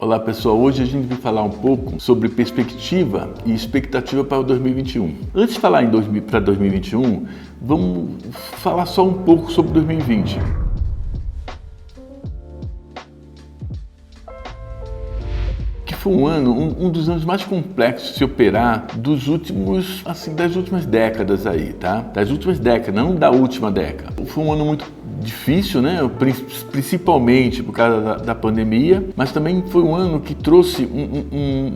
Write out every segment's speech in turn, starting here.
Olá pessoal, hoje a gente vai falar um pouco sobre perspectiva e expectativa para o 2021. Antes de falar para 2021, vamos falar só um pouco sobre 2020. Que foi um dos anos mais complexos de se operar das últimas décadas aí, tá? Das últimas décadas, não da última década. Foi um ano muito difícil, né? Principalmente por causa da pandemia, mas também foi um ano que trouxe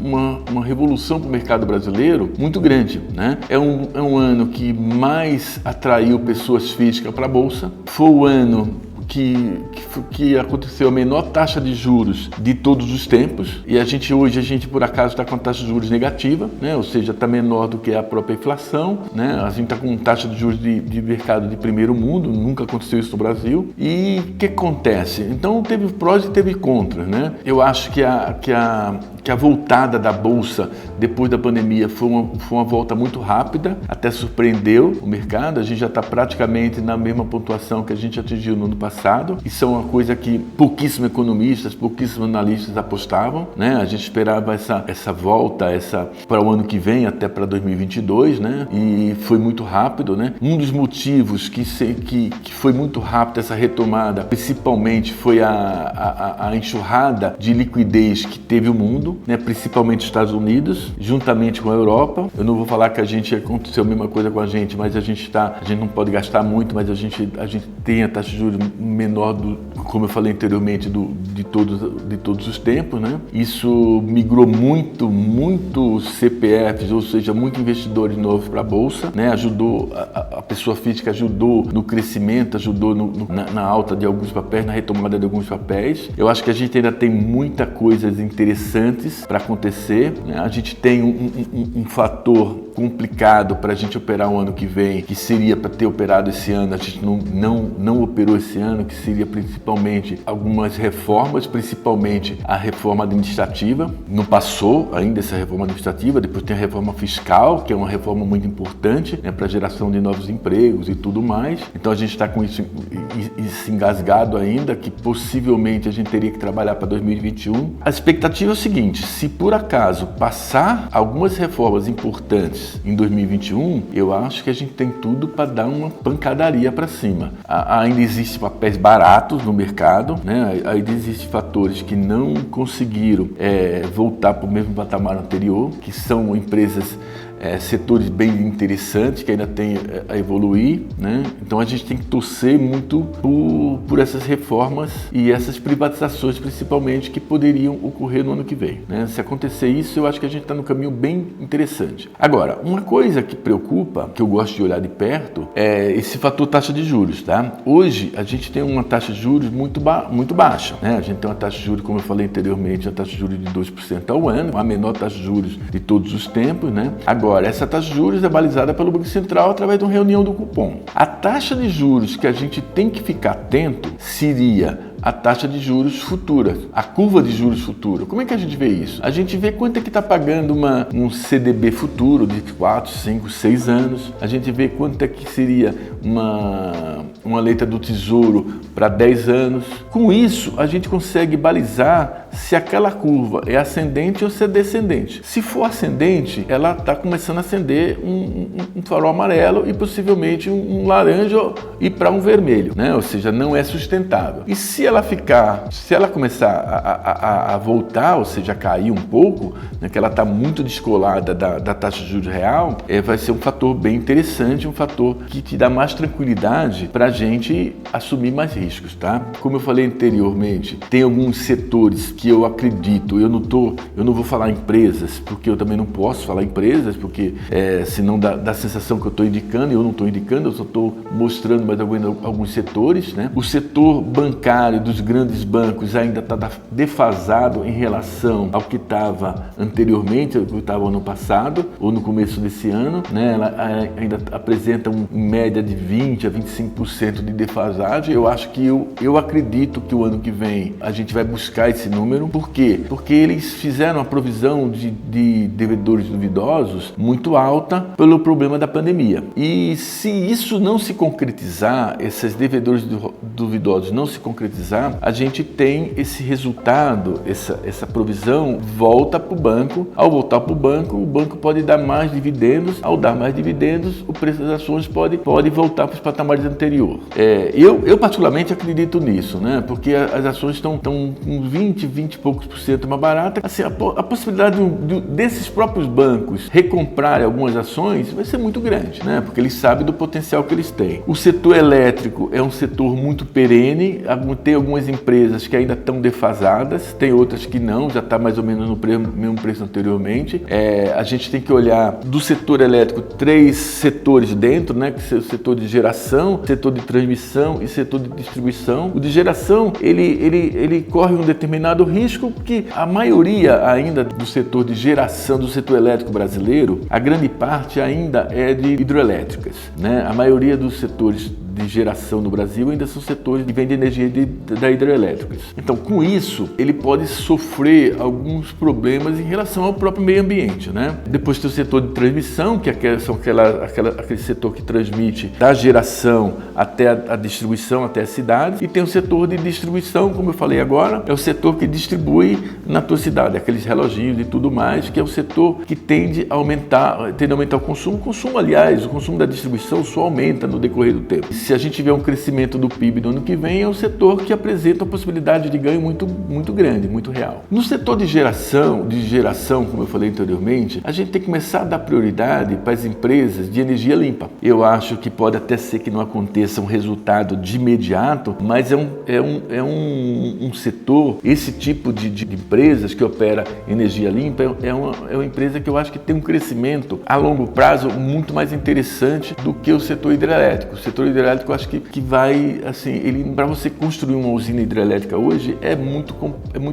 uma revolução para o mercado brasileiro muito grande, né? É um ano que mais atraiu pessoas físicas para a Bolsa, foi o ano que aconteceu a menor taxa de juros de todos os tempos, e hoje a gente por acaso está com a taxa de juros negativa, né? Ou seja, está menor do que a própria inflação, né? A gente está com taxa de juros de mercado de primeiro mundo, nunca aconteceu isso no Brasil. E o que acontece? Então teve prós e teve contras, né? Eu acho que a voltada da Bolsa depois da pandemia foi uma volta muito rápida, até surpreendeu o mercado. A gente já está praticamente na mesma pontuação que a gente atingiu no ano passado. Isso é uma coisa que pouquíssimos economistas, pouquíssimos analistas apostavam, né? A gente esperava essa volta para o ano que vem, até para 2022, né? E foi muito rápido, né? Um dos motivos que foi muito rápido essa retomada, principalmente, foi a enxurrada de liquidez que teve o mundo, né? Principalmente os Estados Unidos, juntamente com a Europa. Eu não vou falar que aconteceu a mesma coisa com a gente, mas a gente não pode gastar muito, mas a gente tem a taxa de juros menor, como eu falei anteriormente, de todos os tempos, né? Isso migrou muito CPFs, ou seja, muitos investidores novos para a Bolsa, né? Ajudou, a pessoa física ajudou no crescimento, ajudou na alta de alguns papéis, na retomada de alguns papéis. Eu acho que a gente ainda tem muitas coisas interessantes para acontecer, né? A gente tem um fator complicado para a gente operar o ano que vem, que seria para ter operado esse ano, a gente não operou esse ano, que seria principalmente algumas reformas, principalmente a reforma administrativa. Não passou ainda essa reforma administrativa, depois tem a reforma fiscal, que é uma reforma muito importante, né, para a geração de novos empregos e tudo mais. Então a gente está com isso engasgado ainda, que possivelmente a gente teria que trabalhar para 2021. A expectativa é o seguinte: se por acaso passar algumas reformas importantes em 2021, eu acho que a gente tem tudo para dar uma pancadaria para cima. Ainda existem papéis baratos no mercado, né? Ainda existem fatores que não conseguiram voltar para o mesmo patamar anterior, que são empresas, setores bem interessantes que ainda tem a evoluir, né? Então a gente tem que torcer muito por essas reformas e essas privatizações, principalmente, que poderiam ocorrer no ano que vem, né? Se acontecer isso, eu acho que a gente está no caminho bem interessante. Agora, uma coisa que preocupa, que eu gosto de olhar de perto, é esse fator taxa de juros, tá? Hoje a gente tem uma taxa de juros muito baixa, né? A gente tem uma taxa de juros, como eu falei anteriormente, a taxa de juros de 2% ao ano, a menor taxa de juros de todos os tempos, né? Agora, essa taxa de juros é balizada pelo Banco Central através de uma reunião do cupom. A taxa de juros que a gente tem que ficar atento seria a taxa de juros futura, a curva de juros futura. Como é que a gente vê isso? A gente vê quanto é que está pagando um CDB futuro de 4, 5, 6 anos. A gente vê quanto é que seria uma letra do Tesouro para 10 anos. Com isso, a gente consegue balizar se aquela curva é ascendente ou se é descendente. Se for ascendente, ela está começando a acender um farol amarelo e possivelmente um laranja e para um vermelho, né? Ou seja, não é sustentável. E se ela começar a voltar, ou seja, a cair um pouco, né, que ela está muito descolada da taxa de juros real, vai ser um fator bem interessante, um fator que te dá mais tranquilidade para a gente assumir mais riscos, tá? Como eu falei anteriormente, tem alguns setores que eu acredito, eu não vou falar empresas, porque eu também não posso falar empresas, porque senão dá sensação que eu estou indicando, e eu não estou indicando, eu só estou mostrando mais alguns setores, né? O setor bancário dos grandes bancos ainda está defasado em relação ao que estava anteriormente, ao que estava ano passado ou no começo desse ano, né? Ela ainda apresenta em média de 20 a 25% de defasagem. Eu acho que eu acredito que o ano que vem a gente vai buscar esse número. Por quê? Porque eles fizeram a provisão de devedores duvidosos muito alta pelo problema da pandemia. E se isso não se concretizar, esses devedores duvidosos não se concretizar, privatizar, a gente tem esse resultado, essa provisão volta para o banco. Ao voltar para o banco pode dar mais dividendos. Ao dar mais dividendos, o preço das ações pode voltar para os patamares anteriores. Eu particularmente acredito nisso, né? Porque as ações estão com 20 e poucos por cento mais baratas. Assim, a possibilidade desses próprios bancos recomprarem algumas ações vai ser muito grande, né? Porque eles sabem do potencial que eles têm. O setor elétrico é um setor muito perene, tem algumas empresas que ainda estão defasadas, tem outras que não, já está mais ou menos no mesmo preço anteriormente. A gente tem que olhar do setor elétrico 3 setores dentro, né? Que é o setor de geração, setor de transmissão e setor de distribuição. O de geração, ele corre um determinado risco, porque a maioria ainda do setor de geração, do setor elétrico brasileiro, a grande parte ainda é de hidroelétricas, né? A maioria dos setores de geração no Brasil ainda são setores que vendem energia da hidrelétricas. Então, com isso, ele pode sofrer alguns problemas em relação ao próprio meio ambiente, né? Depois tem o setor de transmissão, que aquele setor que transmite da geração até a distribuição, até a cidade, e tem o setor de distribuição, como eu falei agora, é o setor que distribui na tua cidade, aqueles reloginhos e tudo mais, que é o setor que tende a aumentar o consumo. O consumo, aliás, o consumo da distribuição só aumenta no decorrer do tempo. Se a gente tiver um crescimento do PIB no ano que vem, é um setor que apresenta uma possibilidade de ganho muito grande, muito real. No setor de geração, como eu falei anteriormente, a gente tem que começar a dar prioridade para as empresas de energia limpa. Eu acho que pode até ser que não aconteça um resultado de imediato, mas é um setor, esse tipo de empresas que opera energia limpa, é uma empresa que eu acho que tem um crescimento a longo prazo muito mais interessante do que o setor hidrelétrico. O setor hidrelétrico eu acho que vai, assim, para você construir uma usina hidrelétrica hoje é muito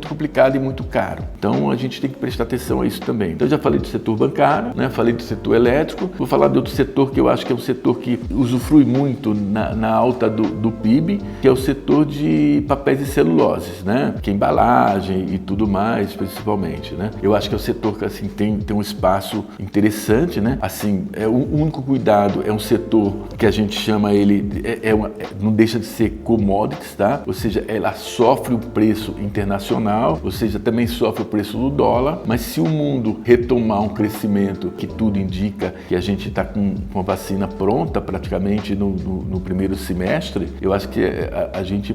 complicado e muito caro. Então a gente tem que prestar atenção a isso também. Então eu já falei do setor bancário, né? Falei do setor elétrico, vou falar de outro setor que eu acho que é um setor que usufrui muito na alta do PIB, que é o setor de papéis e celuloses, né? Que é embalagem e tudo mais, principalmente, né? Eu acho que é um setor que assim, tem um espaço interessante, né? Assim, o único cuidado é um setor que a gente chama ele não deixa de ser commodities, tá? Ou seja, ela sofre o preço internacional, ou seja, também sofre o preço do dólar, mas se o mundo retomar um crescimento que tudo indica que a gente está com a vacina pronta praticamente no primeiro semestre, eu acho que a gente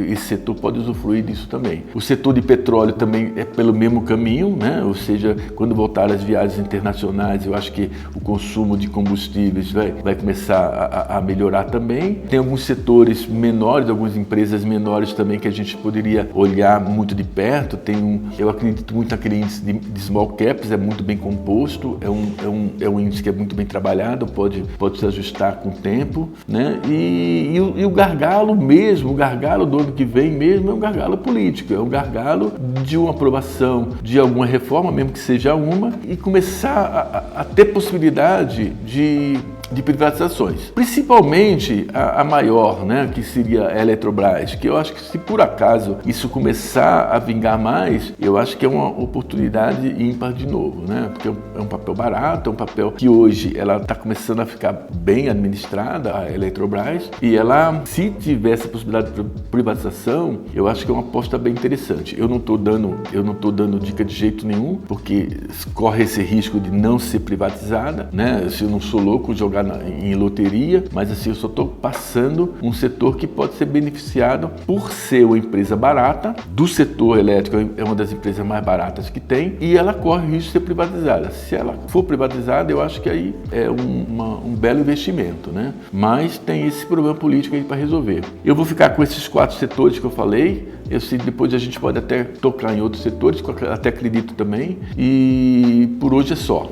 esse setor pode usufruir disso também. O setor de petróleo também é pelo mesmo caminho, né? Ou seja, quando voltar as viagens internacionais, eu acho que o consumo de combustíveis vai começar a melhorar também. Tem alguns setores menores, algumas empresas menores também que a gente poderia olhar muito de perto. Eu acredito muito naquele índice de small caps, é muito bem composto, é um índice que é muito bem trabalhado, pode se ajustar com o tempo, né? E o gargalo do ano que vem mesmo é um gargalo político, é um gargalo de uma aprovação de alguma reforma, mesmo que seja uma, e começar a ter possibilidade de privatizações, principalmente a maior, né, que seria a Eletrobras, que eu acho que se por acaso isso começar a vingar mais, eu acho que é uma oportunidade ímpar de novo, né, porque é um papel barato, é um papel que hoje ela está começando a ficar bem administrada, a Eletrobras, e ela, se tivesse a possibilidade de privatização, eu acho que é uma aposta bem interessante. Eu não estou dando dica de jeito nenhum, porque corre esse risco de não ser privatizada, né, se eu não sou louco jogar em loteria, mas assim, eu só estou passando um setor que pode ser beneficiado por ser uma empresa barata, do setor elétrico é uma das empresas mais baratas que tem, e ela corre o risco de ser privatizada. Se ela for privatizada, eu acho que aí é um belo investimento, né? Mas tem esse problema político aí para resolver. Eu vou ficar com esses 4 setores que eu falei. Eu sei que depois a gente pode até tocar em outros setores, que eu até acredito também, e por hoje é só.